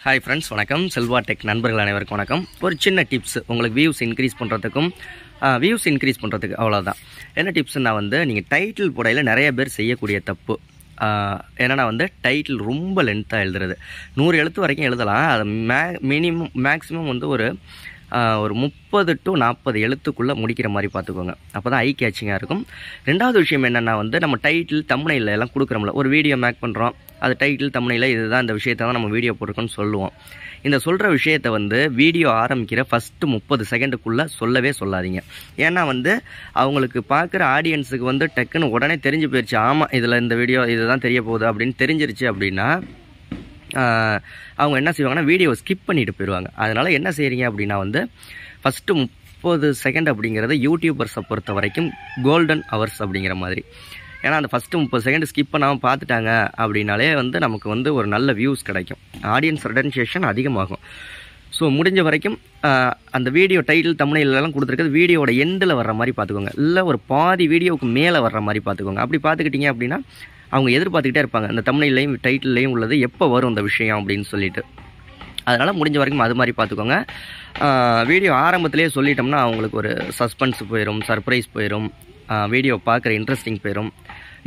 Hi friends, வணக்கம் Selva tech நண்பர்கள் அனைவருக்கும் வணக்கம். ஒரு சின்ன டிப்ஸ் உங்களுக்கு வியூஸ் இன்க்ரீஸ் பண்ணுறதுக்கும் அவ்வளோதான். என்ன டிப்ஸ்னா நீங்கள் டைட்டில் போடையில் நிறைய பேர் செய்யக்கூடிய தப்பு என்னென்னா டைட்டில் ரொம்ப லென்த்தாக எழுதுறது. 100 எழுத்து வரைக்கும் எழுதலாம். அது மேக்ஸிமம் ஒரு 30 to 40 எழுத்துக்குள்ளே முடிக்கிற மாதிரி பார்த்துக்கோங்க. அப்போ தான் ஐ கேச்சிங்காக இருக்கும். ரெண்டாவது விஷயம் என்னென்னா நம்ம டைட்டில் தம்ப்நெயில் எல்லாம் கொடுக்குறோம்ல, ஒரு வீடியோ மேக் பண்ணுறோம், அது டைட்டில் தம்ப்நெயில் இதுதான் இந்த விஷயத்தை தான் நம்ம வீடியோ போட்டிருக்கோன்னு சொல்லுவோம். இந்த சொல்கிற விஷயத்தை வீடியோ ஆரம்பிக்கிற ஃபஸ்ட்டு 30 செகண்டுக்குள்ளே சொல்லவே சொல்லாதீங்க. ஏன்னா அவங்களுக்கு பார்க்குற ஆடியன்ஸுக்கு டக்குன்னு உடனே தெரிஞ்சு போயிடுச்சு, ஆமாம் இதில் இந்த வீடியோ இதுதான் தெரிய போகுது அப்படின்னு தெரிஞ்சிருச்சு அப்படின்னா அவங்க என்ன செய்வாங்கன்னா வீடியோவை ஸ்கிப் பண்ணிட்டு போயிடுவாங்க. அதனால் என்ன செய்கிறீங்க அப்படின்னா ஃபஸ்ட்டு 30 செகண்ட் அப்படிங்கிறது யூடியூபர்ஸை பொறுத்த வரைக்கும் கோல்டன் ஹவர்ஸ் அப்படிங்கிற மாதிரி. ஏன்னா அந்த ஃபஸ்ட்டு 30 செகண்ட் ஸ்கிப் பண்ணாமல் பார்த்துட்டாங்க அப்படின்னாலே நமக்கு ஒரு நல்ல வியூஸ் கிடைக்கும், ஆடியன்ஸ் ரெடென்ஷேஷன் அதிகமாகும். ஸோ முடிஞ்ச வரைக்கும் அந்த வீடியோ டைட்டில் தம்ப்நெயிலெல்லாம் கொடுத்துருக்கிறது வீடியோட எண்டில் வர்ற மாதிரி பார்த்துக்கோங்க, இல்லை ஒரு பாதி வீடியோவுக்கு மேலே வர்ற மாதிரி பார்த்துக்கோங்க. அப்படி பார்த்துக்கிட்டிங்க அப்படின்னா அவங்க எதிர்பார்த்துக்கிட்டே இருப்பாங்க இந்த தம்ப்நெயிலையும் டைட்டில்லையும் உள்ளது எப்போ வரும் இந்த விஷயம் அப்படின்னு சொல்லிட்டு. அதனால் முடிஞ்ச வரைக்கும் அது மாதிரி பார்த்துக்கோங்க. வீடியோ ஆரம்பத்திலே சொல்லிட்டோம்னா அவங்களுக்கு ஒரு சஸ்பென்ஸ் போயிடும், சர்ப்ரைஸ் போயிடும், வீடியோ பார்க்குற இன்ட்ரெஸ்டிங் போயிடும்.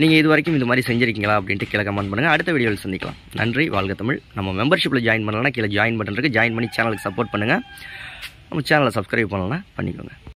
நீங்கள் இது வரைக்கும் இது மாதிரி செஞ்சுருக்கீங்களா அப்படின்ட்டு கீழே கமெண்ட் பண்ணுங்கள். அடுத்த வீடியோவில் சந்திக்கலாம். நன்றி, வாழ்க தமிழ். நம்ம மெம்பர்ஷிப்பில் ஜாயின் பண்ணலன்னா கீழே ஜாயின் பட்டன் இருக்குது, ஜாயின் பண்ணி சேனலுக்கு சப்போர்ட் பண்ணுங்கள். நம்ம சேனலை சப்ஸ்கிரைப் பண்ணலன்னா பண்ணிக்கோங்க.